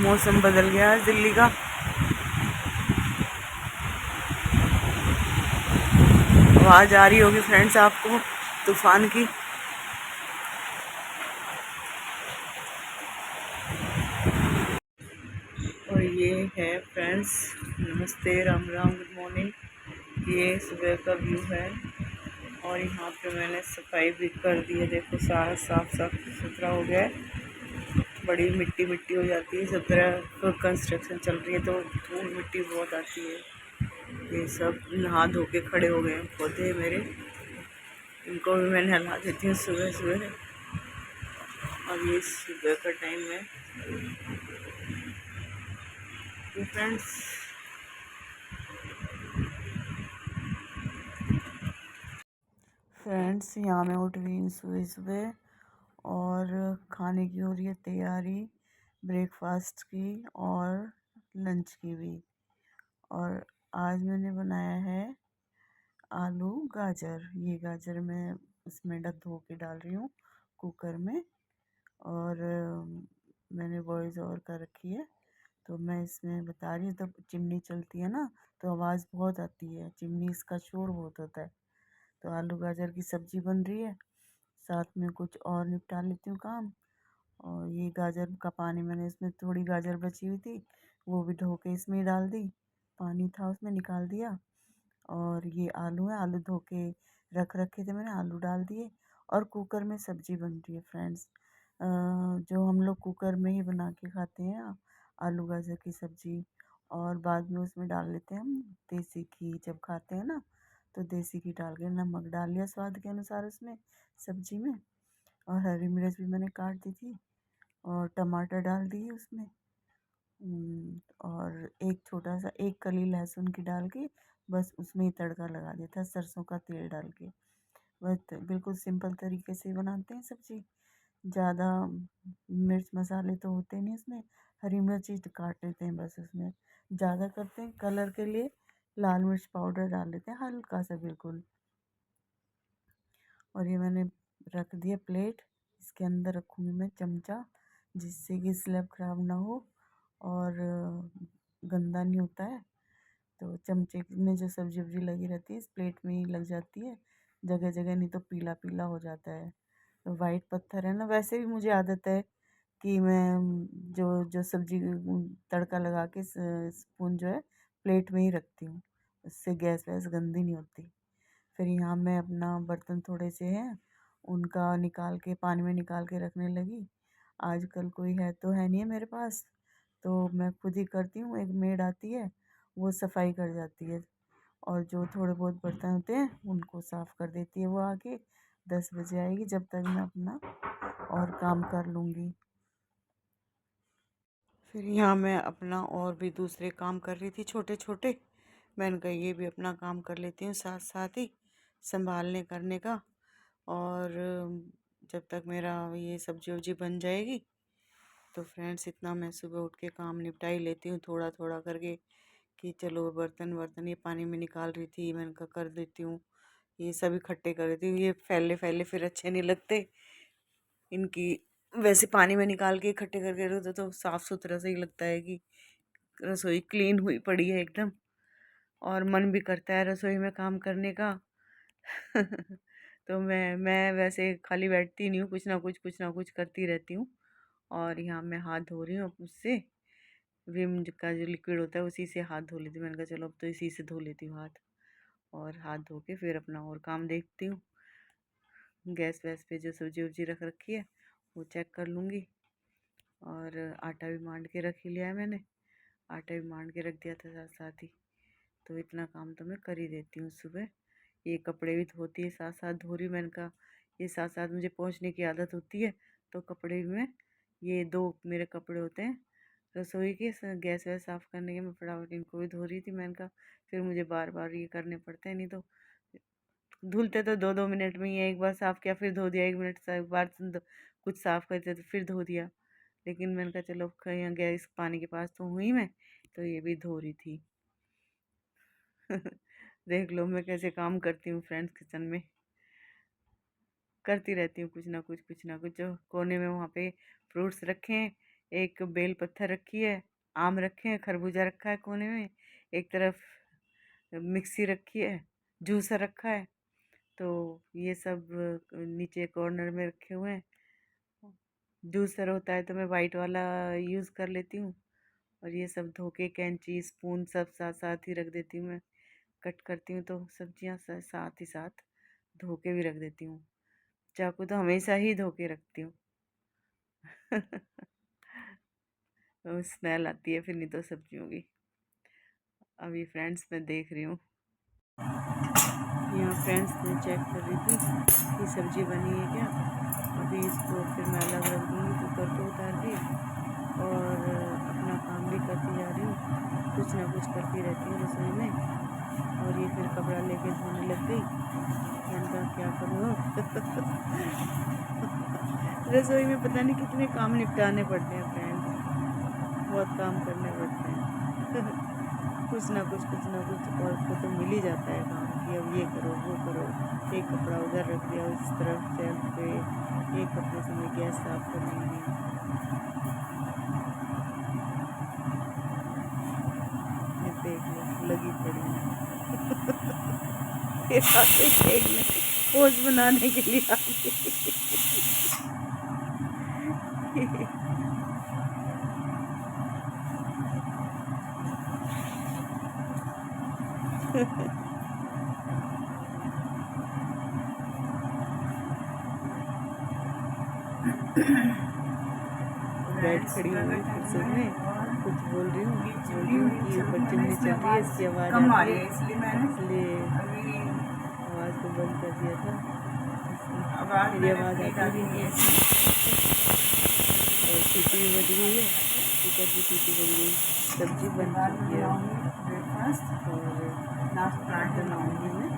मौसम बदल गया आज दिल्ली का। आवाज़ आ रही होगी फ्रेंड्स आपको तूफान की। और ये है फ्रेंड्स, नमस्ते, राम राम, गुड मॉर्निंग। ये सुबह का व्यू है और यहाँ पे मैंने सफाई भी कर दी है। देखो सारा साफ साफ सुथरा हो गया है। बड़ी मिट्टी मिट्टी हो जाती है सब तरह, कंस्ट्रक्शन चल रही है तो धूल मिट्टी बहुत आती है। ये सब नहा धो के खड़े हो गए हैं पौधे मेरे, इनको भी मैं नहला देती हूँ सुबह सुबह। और ये सुबह का टाइम है तो फ्रेंड्स यहाँ मैं उठ गई हूँ सुबह सुबह और खाने की हो रही है तैयारी, ब्रेकफास्ट की और लंच की भी। और आज मैंने बनाया है आलू गाजर। ये गाजर मैं इसमें धो के डाल रही हूँ कुकर में और मैंने वॉइस ओवर कर रखी है तो मैं इसमें बता रही हूँ। तो चिमनी चलती है ना तो आवाज़ बहुत आती है, चिमनी इसका शोर बहुत होता है। तो आलू गाजर की सब्ज़ी बन रही है, साथ में कुछ और निपटा लेती हूँ काम। और ये गाजर का पानी मैंने इसमें थोड़ी गाजर बची हुई थी वो भी धो के इसमें डाल दी, पानी था उसमें निकाल दिया। और ये आलू है, आलू धो के रख रखे थे मैंने, आलू डाल दिए। और कुकर में सब्ज़ी बन रही है फ्रेंड्स, जो हम लोग कुकर में ही बना के खाते हैं आलू गाजर की सब्ज़ी। और बाद में उसमें डाल लेते हैं हम देसी घी, जब खाते हैं ना तो देसी घी डाल के, नमक डाल लिया स्वाद के अनुसार उसमें सब्ज़ी में। और हरी मिर्च भी मैंने काट दी थी और टमाटर डाल दिए उसमें। और एक छोटा सा एक कली लहसुन की डाल के बस उसमें ही तड़का लगा दिया था सरसों का तेल डाल के। बस बिल्कुल सिंपल तरीके से बनाते हैं सब्ज़ी। ज़्यादा मिर्च मसाले तो होते नहीं इसमें, हरी मिर्च ही काट लेते हैं बस उसमें। ज़्यादा करते हैं कलर के लिए लाल मिर्च पाउडर डाल लेते हैं हल्का सा बिल्कुल। और ये मैंने रख दिया प्लेट, इसके अंदर रखूँगी मैं चमचा जिससे कि स्लैब ख़राब ना हो और गंदा नहीं होता है। तो चमचे में जो सब्जी वब्जी लगी रहती है इस प्लेट में ही लग जाती है जगह जगह, नहीं तो पीला पीला हो जाता है। तो वाइट पत्थर है ना, वैसे भी मुझे आदत है कि मैं जो जो सब्जी तड़का लगा के स्पून जो है प्लेट में ही रखती हूँ, उससे गैस वैस गंदी नहीं होती। फिर यहाँ मैं अपना बर्तन थोड़े से हैं उनका निकाल के पानी में निकाल के रखने लगी। आजकल कोई है तो है नहीं है मेरे पास, तो मैं खुद ही करती हूँ। एक मेड आती है वो सफाई कर जाती है और जो थोड़े बहुत बर्तन होते हैं उनको साफ़ कर देती है वो आके। 10 बजे आएगी, जब तक मैं अपना और काम कर लूँगी। फिर यहाँ मैं अपना और भी दूसरे काम कर रही थी छोटे छोटे, मैंने कहा ये भी अपना काम कर लेती हूँ साथ साथ ही, संभालने करने का। और जब तक मेरा ये सब्जी वब्जी बन जाएगी तो फ्रेंड्स इतना मैं सुबह उठ के काम निपटा ही लेती हूँ थोड़ा थोड़ा करके। कि चलो बर्तन वर्तन ये पानी में निकाल रही थी, मैंने कहा कर देती हूँ, ये सब इकट्ठे कर देती हूँ। ये फैले फैले फिर अच्छे नहीं लगते इनकी, वैसे पानी में निकाल के इकट्ठे करके रखो तो साफ़ सुथरा सही लगता है कि रसोई क्लीन हुई पड़ी है एकदम। और मन भी करता है रसोई में काम करने का। तो मैं वैसे खाली बैठती नहीं हूँ, कुछ ना कुछ करती रहती हूँ। और यहाँ मैं हाथ धो रही हूँ अब उससे, विम का जो लिक्विड होता है उसी से हाथ धो लेती हूँ। मैंने कहा चलो अब तो इसी से धो लेती हूँ हाथ। और हाथ धो के फिर अपना और काम देखती हूँ। गैस वैस पे जो सब्जी वब्जी रख रखी है वो चेक कर लूँगी। और आटा भी मांड के रख ही लिया है मैंने, आटा भी मांड के रख दिया था साथ साथ ही। तो इतना काम तो मैं कर ही देती हूँ सुबह। ये कपड़े भी धोती है साथ साथ धो रही हूँ। मैंने कहा ये साथ साथ मुझे पोंछने की आदत होती है तो कपड़े भी मैं, ये 2 मेरे कपड़े होते हैं रसोई के गैस वैस साफ़ करने के, मैं फटाफट इनको भी धो रही थी। मैंने कहा फिर मुझे बार बार ये करने पड़ते हैं, नहीं तो धुलते तो 2-2 मिनट में ही है। एक बार साफ़ किया फिर धो दिया, 1 मिनट से एक बार कुछ साफ़ करते तो फिर धो दिया। लेकिन मैंने कहा चलो कहीं गैस पानी के पास तो हुई मैं, तो ये भी धो रही थी। देख लो मैं कैसे काम करती हूँ फ्रेंड्स, किचन में करती रहती हूँ कुछ ना कुछ कुछ ना कुछ। जो कोने में वहाँ पे फ्रूट्स रखे हैं एक बेल पत्थर रखी है, आम रखे हैं, खरबूजा रखा है कोने में, एक तरफ मिक्सी रखी है, जूसर रखा है। तो ये सब नीचे कॉर्नर में रखे हुए हैं। जूसर होता है तो मैं वाइट वाला यूज़ कर लेती हूँ, और ये सब धो के कैंची स्पून सब साथ साथ ही रख देती हूँ मैं। कट करती हूँ तो सब्जियाँ साथ ही साथ धो के भी रख देती हूँ। चाकू तो हमेशा ही धो के रखती हूँ। स्मेल आती है फिर नहीं तो सब्जियों की। अभी फ्रेंड्स मैं देख रही हूँ, यहाँ फ्रेंड्स मैं चेक कर रही थी कि सब्जी बनी है क्या। अभी इसको फिर मैं अलग रख दूँगी कुकर को उतार के, और अपना काम भी करती जा रही हूँ। कुछ ना कुछ करती रहती हूँ रसोई में। और ये फिर कपड़ा लेके धोने लग गई। मैंने कहा क्या करूँ रसोई में पता नहीं कितने काम निपटाने पड़ते हैं फ्रेंड्स, बहुत काम करने पड़ते हैं। कुछ ना कुछ और को तो मिल ही जाता है काम कि अब ये करो वो करो। एक कपड़ा उधर रख दिया उस तरफ शेल्फ पे, एक कपड़े से मैं गैस साफ कर लूँगी। ये देख लो लगी पड़ी ये आके देखने पोज बनाने के लिए आ गई। बेड खड़ी हुई फुर्सत में कुछ बोल रही हूँ कि ऊपर चिमनी चल रही है, इसकी आवाज़ आ रही है, इसलिए आवाज़ को बंद कर दिया था। मेरी आवाज़ आती है और सीटी भी बज गई है, कुकर की सीटी बज गई, सब्जी बन चुकी है और बनाऊँगी मैं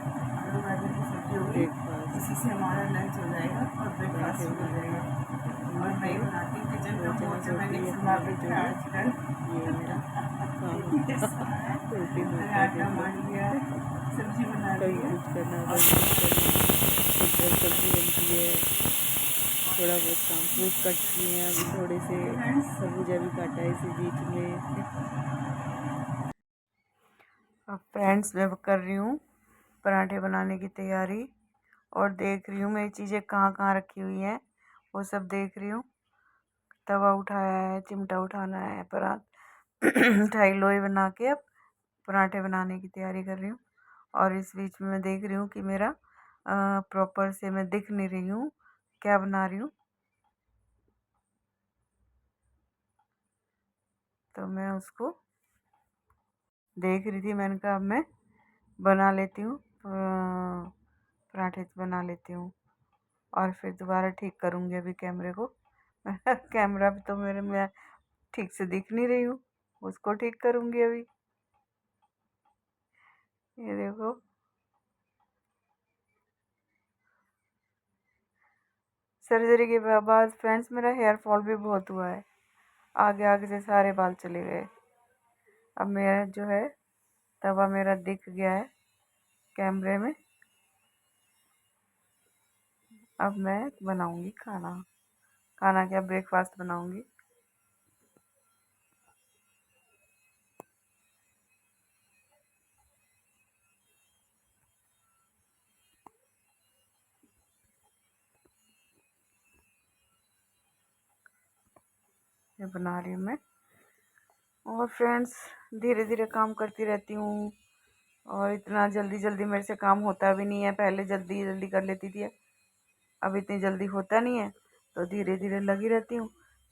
ब्रेकफास्ट। इसी से हमारा लंच हो जाएगा और ब्रेकफास्ट हो जाएगा। और मैं बनाती हूँ किचन का पहुँचा मैंने सुना बैठा आजकल ये मेरा काम रोटी आटा मान लिया, सब्जी बना ली, कभी कुछ करना कभी कुछ करना, एक तरफ सब्जी बनती है, थोड़ा बहुत काम फ्रूट कट किए हैं, अभी थोड़े से खरबूजा भी काटा है इसी बीच में। अब फ्रेंड्स मैं कर रही हूँ पराठे बनाने की तैयारी, और देख रही हूँ मेरी चीज़ें कहाँ कहाँ रखी हुई हैं, वो सब देख रही हूँ। तवा उठाया है, चिमटा उठाना है, ढाई लोई बना के अब पराठे बनाने की तैयारी कर रही हूँ। और इस बीच में मैं देख रही हूँ कि मेरा प्रॉपर से मैं दिख नहीं रही हूँ क्या बना रही हूँ, तो मैं उसको देख रही थी। मैंने कहा अब मैं बना लेती हूँ, पराठे बना लेती हूँ और फिर दोबारा ठीक करूँगी अभी कैमरे को। कैमरा भी तो मेरे में ठीक से दिख नहीं रही हूँ, उसको ठीक करूँगी अभी। ये देखो सर्जरी के बाद फ्रेंड्स मेरा हेयर फॉल भी बहुत हुआ है, आगे आगे से सारे बाल चले गए। अब मेरा जो है तवा मेरा दिख गया है कैमरे में। अब मैं बनाऊंगी खाना, खाना क्या ब्रेकफास्ट बनाऊंगी। ये बना रही हूँ मैं। और फ्रेंड्स धीरे धीरे काम करती रहती हूँ, और इतना जल्दी जल्दी मेरे से काम होता भी नहीं है। पहले जल्दी जल्दी कर लेती थी, अब इतनी जल्दी होता नहीं है, तो धीरे धीरे लगी रहती हूँ।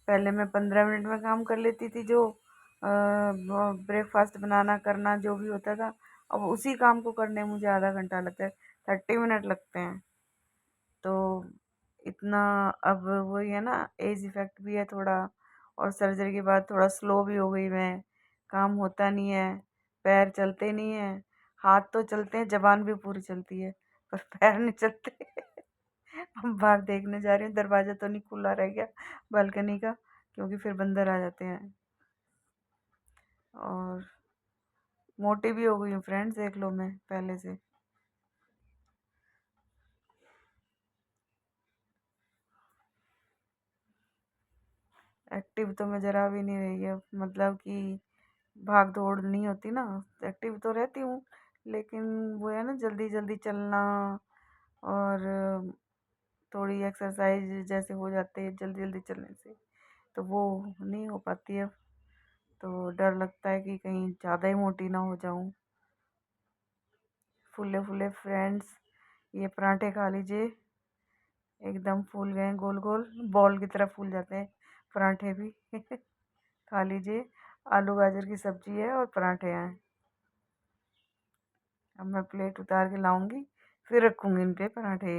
पहले मैं 15 मिनट में काम कर लेती थी, जो ब्रेकफास्ट बनाना करना जो भी होता था। अब उसी काम को करने में मुझे आधा घंटा लगता है, 30 मिनट लगते हैं। तो इतना अब वही है ना, एज इफ़ेक्ट भी है थोड़ा, और सर्जरी के बाद थोड़ा स्लो भी हो गई मैं, काम होता नहीं है, पैर चलते नहीं है। हाथ तो चलते हैं, ज़बान भी पूरी चलती है, पर पैर नहीं चलते। अब बाहर देखने जा रही हूँ, दरवाज़ा तो नहीं खुला रह गया बालकनी का, क्योंकि फिर बंदर आ जाते हैं। और मोटी भी हो गई हूँ फ्रेंड्स, देख लो मैं पहले से। एक्टिव तो मैं ज़रा भी नहीं रही है, मतलब कि भाग दौड़ नहीं होती ना। एक्टिव तो रहती हूँ, लेकिन वो है ना, जल्दी जल्दी चलना और थोड़ी एक्सरसाइज जैसे हो जाती है जल्दी जल्दी चलने से, तो वो नहीं हो पाती है। तो डर लगता है कि कहीं ज़्यादा ही मोटी ना हो जाऊं। फूले फूले फ्रेंड्स, ये पराठे खा लीजिए, एकदम फूल गए, गोल गोल बॉल की तरह फूल जाते हैं पराठे भी। खा लीजिए, आलू गाजर की सब्जी है और पराठे हैं। अब मैं प्लेट उतार के लाऊंगी, फिर रखूंगी इन पे पराठे।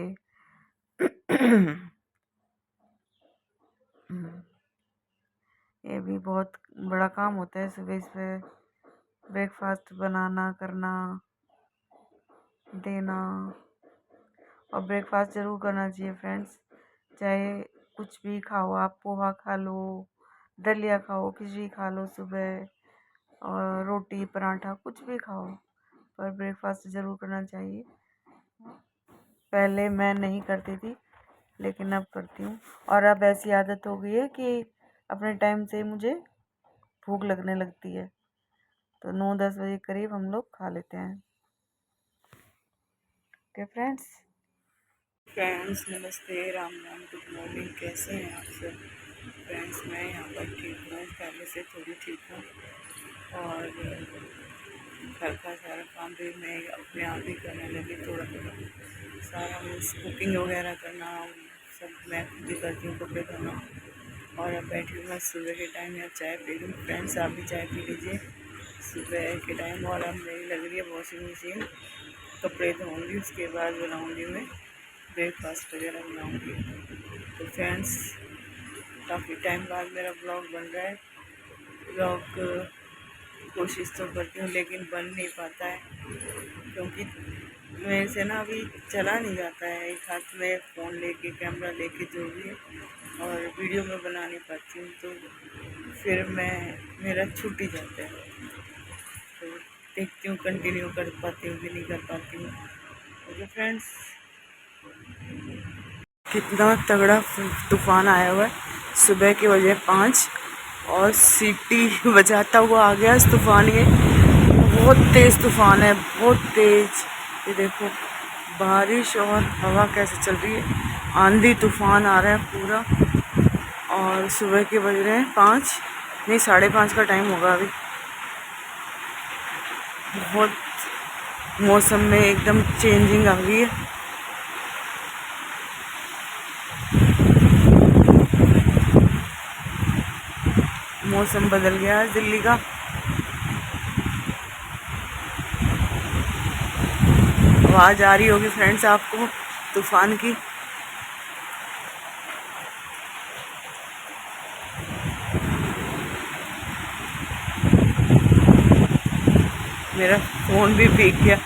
ये भी बहुत बड़ा काम होता है, सुबह सुबह ब्रेकफास्ट बनाना, करना, देना। और ब्रेकफास्ट ज़रूर करना चाहिए फ्रेंड्स, चाहे कुछ भी खाओ आप, पोहा खा लो, दलिया खाओ, खिचड़ी खा लो सुबह, और रोटी पराठा कुछ भी खाओ, पर ब्रेकफास्ट ज़रूर करना चाहिए। पहले मैं नहीं करती थी, लेकिन अब करती हूँ। और अब ऐसी आदत हो गई है कि अपने टाइम से मुझे भूख लगने लगती है, तो 9-10 बजे करीब हम लोग खा लेते हैं। Okay friends. फ्रेंड्स नमस्ते, राम राम, गुड मॉर्निंग, कैसे हैं आप सब। फ्रेंड्स मैं यहाँ पर ठीक हूँ, पहले से थोड़ी ठीक हूँ, और घर का सारा काम भी मैं अपने आप ही करने लगी, थोड़ा थोड़ा सारा मीन्स कुकिंग वगैरह करना सब मैं खुद ही करती हूँ, कपड़े धोना। और अब बैठी हूँ मैं सुबह के टाइम यहाँ चाय पी रही हूँ। फ्रेंड्स आप भी चाय पी लीजिए सुबह के टाइम। और अब मेरी लग रही है वॉशिंग मशीन, कपड़े धोऊँगी, उसके बाद बनाऊँगी मैं ब्रेकफास्ट वगैरह बनाऊँगी। तो फ्रेंड्स काफ़ी टाइम बाद मेरा ब्लॉग बन रहा है। ब्लॉग कोशिश तो करती हूँ, लेकिन बन नहीं पाता है, क्योंकि मेरे से ना अभी चला नहीं जाता है, एक हाथ में फ़ोन लेके, कैमरा लेके जो भी है, और वीडियो में बना नहीं पाती हूँ, तो फिर मेरा छूट ही जाता है। तो देखती हूँ कंटिन्यू कर पाती हूँ कि नहीं कर पाती हूँ। ओके फ्रेंड्स, कितना तगड़ा तूफान आया हुआ है, सुबह के बजे 5 और सीटी बजाता हुआ आ गया इस तूफान। ये बहुत तेज़ तूफान है, बहुत तेज़। ये देखो बारिश और हवा कैसे चल रही है, आंधी तूफान आ रहा है पूरा। और सुबह के बज रहे हैं 5, नहीं 5:30 का टाइम होगा अभी। बहुत मौसम में एकदम चेंजिंग आ गई है। मौसम बदल गया है दिल्ली का। आवाज़ आ रही होगी फ्रेंड्स आपको तूफान की। मेरा फ़ोन भी भीग गया।